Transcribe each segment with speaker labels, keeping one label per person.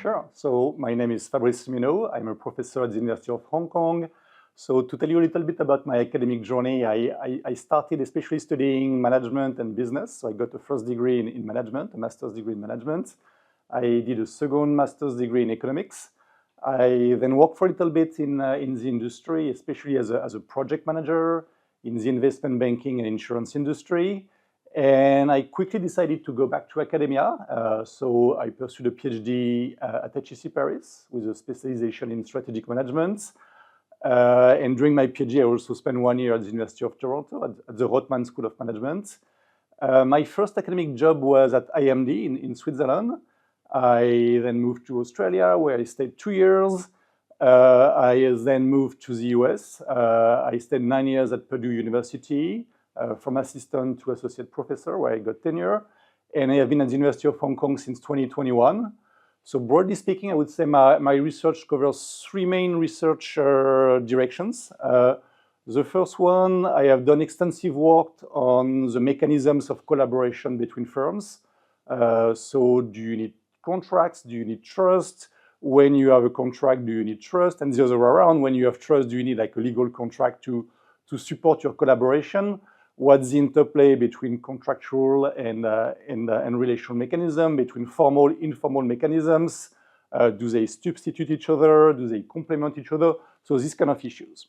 Speaker 1: Sure. So my name is Fabrice Lumineau. I'm a professor at the University of Hong Kong. So to tell you a little bit about my academic journey, I started especially studying management and business. So I got a first degree in management, a master's degree in management. I did a second master's degree in economics. I then worked for a little bit in the industry, especially as a project manager in the investment banking and insurance industry. And I quickly decided to go back to academia. So I pursued a PhD at HEC Paris with a specialization in strategic management. And during my PhD, I also spent 1 year at the University of Toronto at the Rotman School of Management. My first academic job was at IMD in Switzerland. I then moved to Australia, where I stayed 2 years. I then moved to the US. I stayed 9 years at Purdue University, from assistant to associate professor, where I got tenure. And I have been at the University of Hong Kong since 2021. So broadly speaking, I would say my research covers three main research directions. The first one, I have done extensive work on the mechanisms of collaboration between firms. So do you need contracts? Do you need trust? When you have a contract, do you need trust? And the other way around, when you have trust, do you need like a legal contract to support your collaboration? What's the interplay between contractual and relational mechanism, between formal, informal mechanisms? Do they substitute each other? Do they complement each other? So these kind of issues.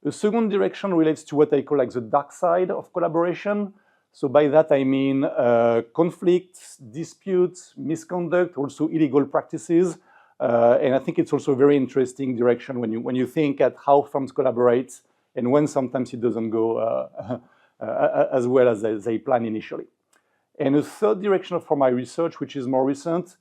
Speaker 1: The second direction relates to what I call like the dark side of collaboration. So by that I mean conflicts, disputes, misconduct, also illegal practices. And I think it's also a very interesting direction when you think at how firms collaborate and when sometimes it doesn't go as well as they plan initially. And a third direction for my research, which is more recent,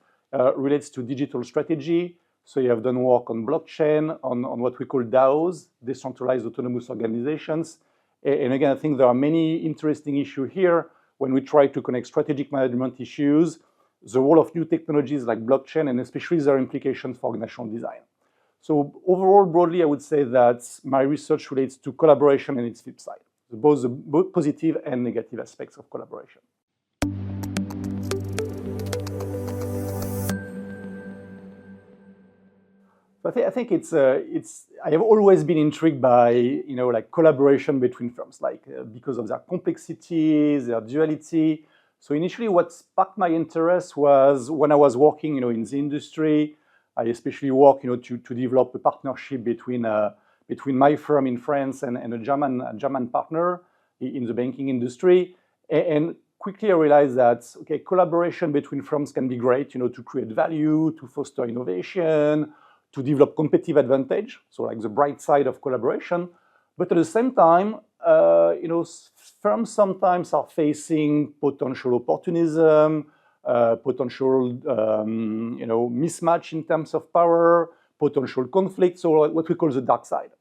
Speaker 1: relates to digital strategy. So you have done work on blockchain, on what we call DAOs, decentralized autonomous organizations. And again, I think there are many interesting issues here when we try to connect strategic management issues, the role of new technologies like blockchain, and especially their implications for organizational design. So overall, broadly, I would say that my research relates to collaboration and its flip side, both positive and negative aspects of collaboration. So I think I have always been intrigued by, like collaboration between firms, like because of their complexity, their duality. So initially what sparked my interest was when I was working, in the industry. I especially worked, to develop a partnership between my firm in France and a German partner in the banking industry. And quickly I realized that, okay, collaboration between firms can be great, to create value, to foster innovation, to develop competitive advantage, so like the bright side of collaboration. But at the same time, firms sometimes are facing potential opportunism, potential, mismatch in terms of power, potential conflict, so what we call the dark side.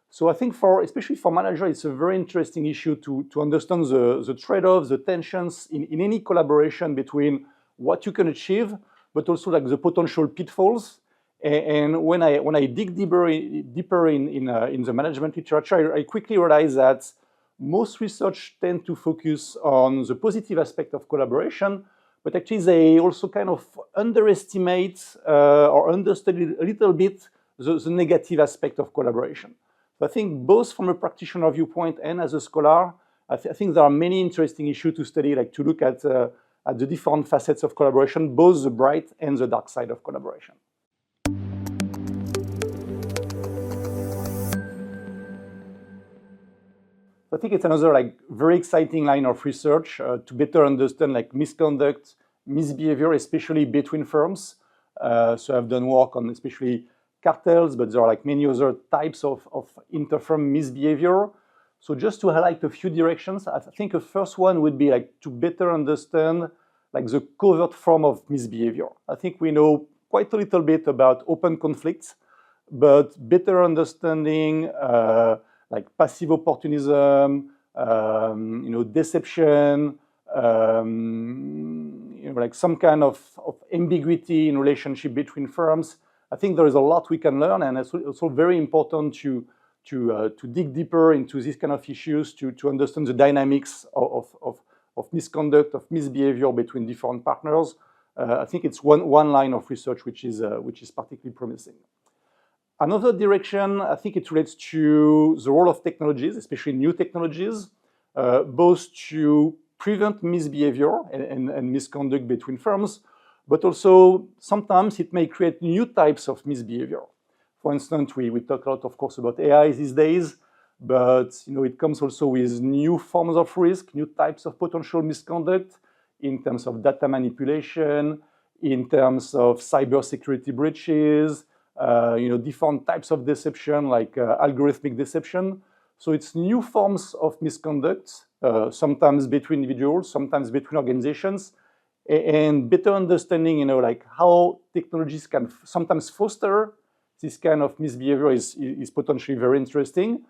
Speaker 1: So I think especially for managers, it's a very interesting issue to understand the trade-offs, the tensions in any collaboration between what you can achieve, but also like the potential pitfalls. And when I dig deeper in the management literature, I quickly realized that most research tend to focus on the positive aspect of collaboration, but actually they also kind of underestimate or understudy a little bit the negative aspect of collaboration. So I think both from a practitioner viewpoint and as a scholar, I think there are many interesting issues to study, like to look at the different facets of collaboration, both the bright and the dark side of collaboration. I think it's another very exciting line of research to better understand misconduct, misbehavior, especially between firms. So I've done work on especially cartels, but there are many other types of interfirm misbehavior. So just to highlight a few directions, I think the first one would be to better understand the covert form of misbehavior. I think we know quite a little bit about open conflicts, but better understanding passive opportunism, deception, some kind of ambiguity in relationship between firms. I think there is a lot we can learn, and it's also very important to dig deeper into these kind of issues to understand the dynamics of misconduct, of misbehavior between different partners. I think it's one line of research which is particularly promising. Another direction, I think it relates to the role of technologies, especially new technologies, both to prevent misbehavior and misconduct between firms, but also sometimes it may create new types of misbehavior. For instance, we talk a lot, of course, about AI these days, but it comes also with new forms of risk, new types of potential misconduct in terms of data manipulation, in terms of cybersecurity breaches, different types of deception like algorithmic deception. So it's new forms of misconduct, sometimes between individuals, sometimes between organizations, and better understanding, like how technologies can sometimes foster this kind of misbehavior is potentially very interesting.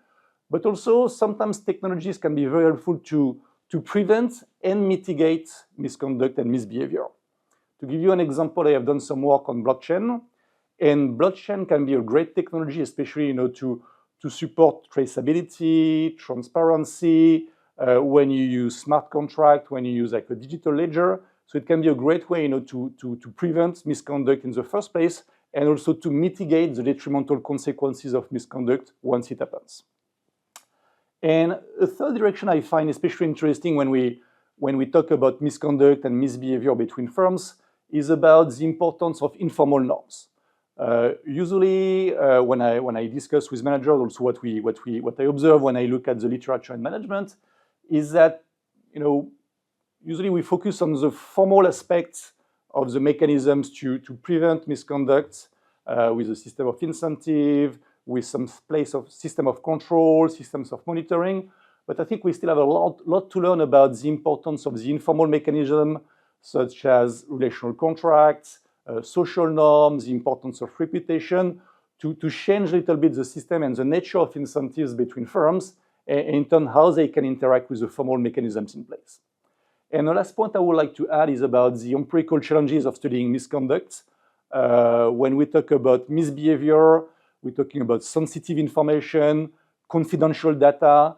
Speaker 1: But also sometimes technologies can be very helpful to prevent and mitigate misconduct and misbehavior. To give you an example, I have done some work on blockchain, and blockchain can be a great technology, especially to support traceability, transparency, when you use smart contract, when you use like a digital ledger. So it can be a great way to prevent misconduct in the first place, and also to mitigate the detrimental consequences of misconduct once it happens. And a third direction I find especially interesting when we talk about misconduct and misbehavior between firms is about the importance of informal norms. Usually, when I discuss with managers, also what I observe when I look at the literature in management is that usually we focus on the formal aspects of the mechanisms to prevent misconduct with a system of incentive, with some system of control, systems of monitoring. But I think we still have a lot to learn about the importance of the informal mechanism, such as relational contracts, social norms, the importance of reputation, to change a little bit the system and the nature of incentives between firms, and in turn how they can interact with the formal mechanisms in place. And the last point I would like to add is about the empirical challenges of studying misconduct. When we talk about misbehavior, we're talking about sensitive information, confidential data,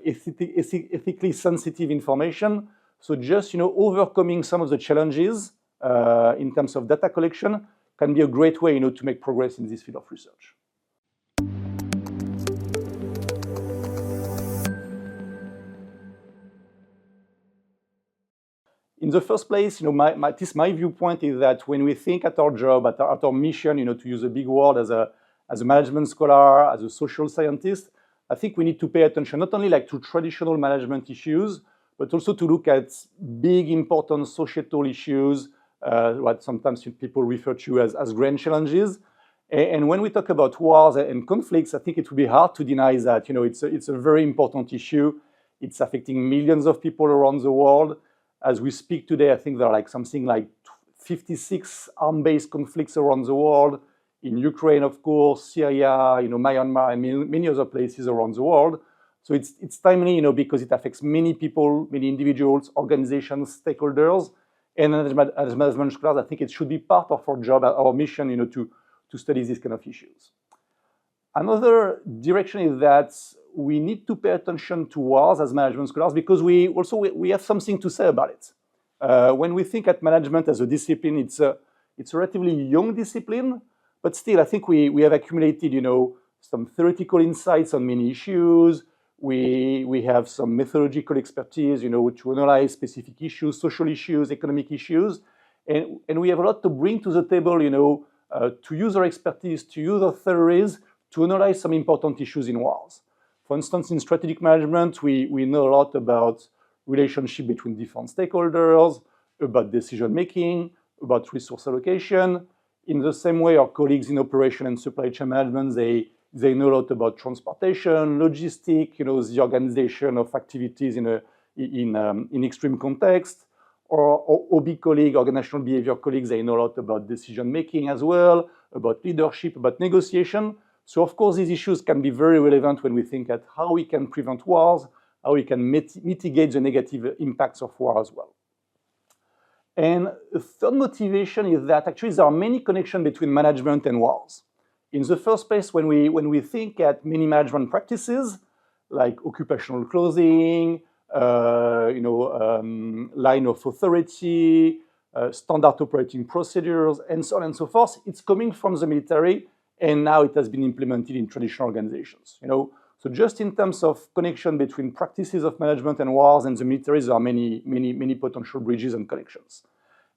Speaker 1: ethically sensitive information. So just overcoming some of the challenges in terms of data collection can be a great way to make progress in this field of research. In the first place, my viewpoint is that when we think at our job, at our mission, to use a big word, as a management scholar, as a social scientist, I think we need to pay attention not only to traditional management issues, but also to look at big, important societal issues, what sometimes people refer to as grand challenges. And when we talk about wars and conflicts, I think it would be hard to deny that it's a very important issue. It's affecting millions of people around the world. As we speak today, I think there are something like 56 armed-based conflicts around the world, in Ukraine, of course, Syria, Myanmar, and many other places around the world. So it's timely, because it affects many people, many individuals, organizations, stakeholders. And as management scholars, I think it should be part of our job, our mission, to study these kind of issues. Another direction is that we need to pay attention to wars as management scholars because we have something to say about it. When we think at management as a discipline, it's a relatively young discipline, but still I think we have accumulated, some theoretical insights on many issues. We have some methodological expertise, to analyze specific issues, social issues, economic issues, and we have a lot to bring to the table, to use our expertise, to use our theories, to analyze some important issues in wars. For instance, in strategic management, we know a lot about relationship between different stakeholders, about decision-making, about resource allocation. In the same way, our colleagues in operation and supply chain management, they know a lot about transportation, logistics, the organization of activities in extreme context. Or OB colleague, organizational behavior colleagues, they know a lot about decision-making as well, about leadership, about negotiation. So of course, these issues can be very relevant when we think at how we can prevent wars, how we can mitigate the negative impacts of war as well. And a third motivation is that actually there are many connections between management and wars. In the first place, when we think at many management practices, like occupational clothing, line of authority, standard operating procedures, and so on and so forth. It's coming from the military, and now it has been implemented in traditional organizations. So just in terms of connection between practices of management and wars and the military, there are many potential bridges and connections.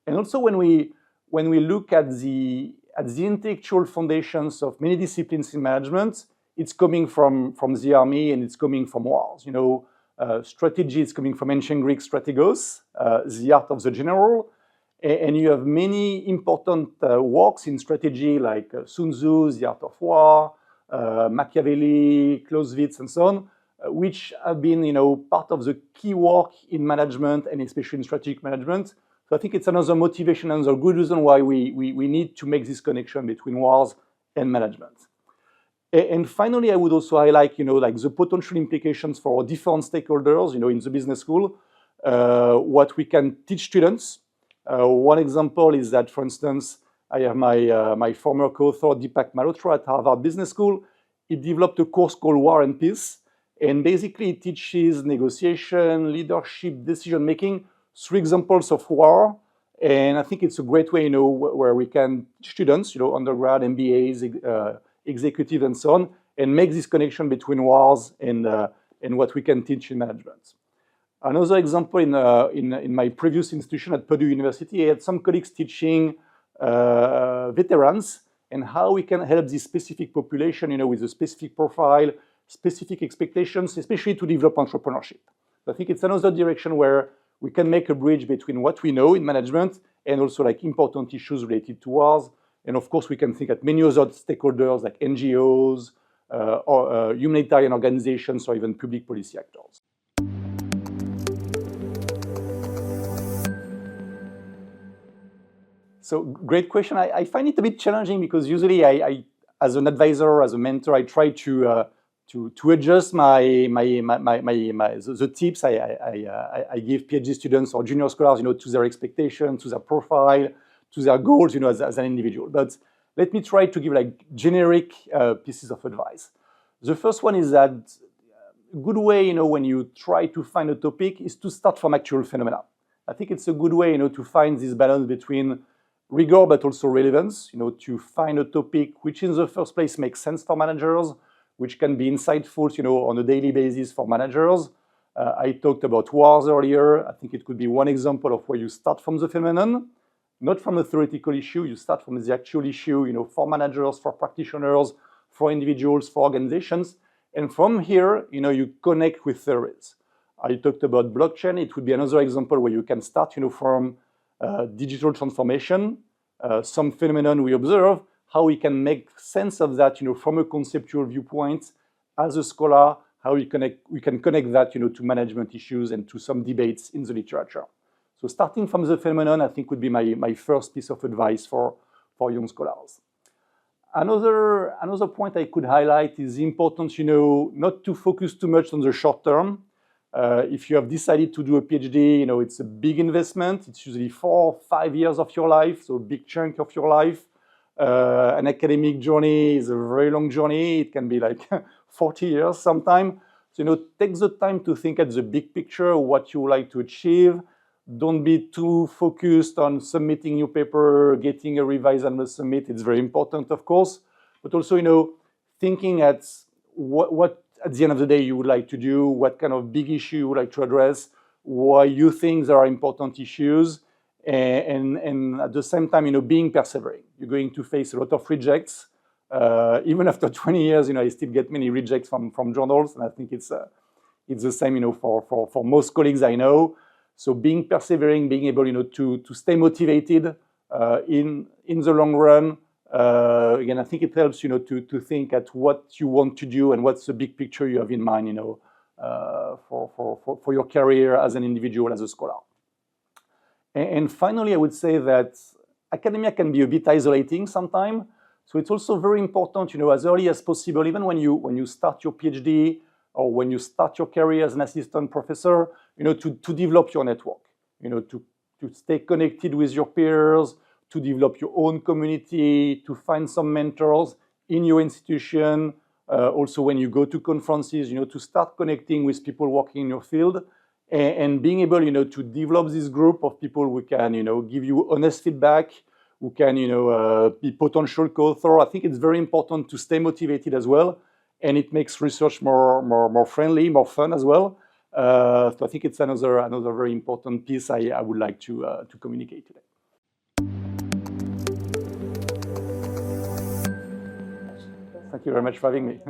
Speaker 1: And also when we look at the intellectual foundations of many disciplines in management, it's coming from the army and it's coming from wars. Strategy is coming from ancient Greek strategos, the art of the general, and you have many important works in strategy like Sun Tzu, The Art of War, Machiavelli, Clausewitz, and so on, which have been, part of the key work in management and especially in strategic management. So I think it's another motivation, another good reason why we need to make this connection between wars and management. And finally, I would also highlight, like the potential implications for different stakeholders, in the business school, what we can teach students. One example is that, for instance, I have my former co-author, Deepak Malhotra at Harvard Business School. He developed a course called War and Peace, and basically it teaches negotiation, leadership, decision-making through examples of war. And I think it's a great way, where we can teach students, undergrad, MBAs, executive, and so on, and make this connection between wars and what we can teach in management. Another example in my previous institution at Purdue University, I had some colleagues teaching veterans and how we can help this specific population, with a specific profile, specific expectations, especially to develop entrepreneurship. So I think it's another direction where we can make a bridge between what we know in management and also like important issues related to wars. And of course, we can think at many other stakeholders like NGOs, or humanitarian organizations, or even public policy actors. So great question. I find it a bit challenging because usually I as an advisor, as a mentor, I try to adjust the tips I give PhD students or junior scholars, to their expectations, to their profile, to their goals, as an individual. But let me try to give like generic pieces of advice. The first one is that a good way, when you try to find a topic is to start from actual phenomena. I think it's a good way, to find this balance between rigor but also relevance, to find a topic which in the first place makes sense for managers, which can be insightful, on a daily basis for managers. I talked about wars earlier. I think it could be one example of where you start from the phenomenon, not from a theoretical issue. You start from the actual issue, for managers, for practitioners, for individuals, for organizations. And from here, you connect with theories. I talked about blockchain. It would be another example where you can start, from digital transformation, some phenomenon we observe, how we can make sense of that, from a conceptual viewpoint as a scholar, how we can connect that, to management issues and to some debates in the literature. So starting from the phenomenon, I think would be my first piece of advice for young scholars. Another point I could highlight is the importance, not to focus too much on the short term. If you have decided to do a PhD, it's a big investment. It's usually 4 or 5 years of your life, so a big chunk of your life. An academic journey is a very long journey. It can be like 40 years sometime. So, take the time to think at the big picture, what you would like to achieve. Don't be too focused on submitting your paper, getting a revised and submit. It's very important, of course. But also, thinking at what at the end of the day you would like to do, what kind of big issue you would like to address, why you think there are important issues, and at the same time, being persevering. You're going to face a lot of rejects. Even after 20 years, I still get many rejects from journals, and I think it's the same, for most colleagues I know. So being persevering, being able, to stay motivated in the long run. Again, I think it helps, to think at what you want to do and what's the big picture you have in mind, for your career as an individual, as a scholar. And finally, I would say that academia can be a bit isolating sometimes. So it's also very important, as early as possible, even when you start your PhD or when you start your career as an assistant professor, to develop your network, to stay connected with your peers, to develop your own community, to find some mentors in your institution. Also, when you go to conferences, to start connecting with people working in your field. and being able, to develop this group of people who can, give you honest feedback, who can, be potential co-author. I think it's very important to stay motivated as well, and it makes research more friendly, more fun as well. So I think it's another very important piece I would like to communicate today. Thank you very much for having me.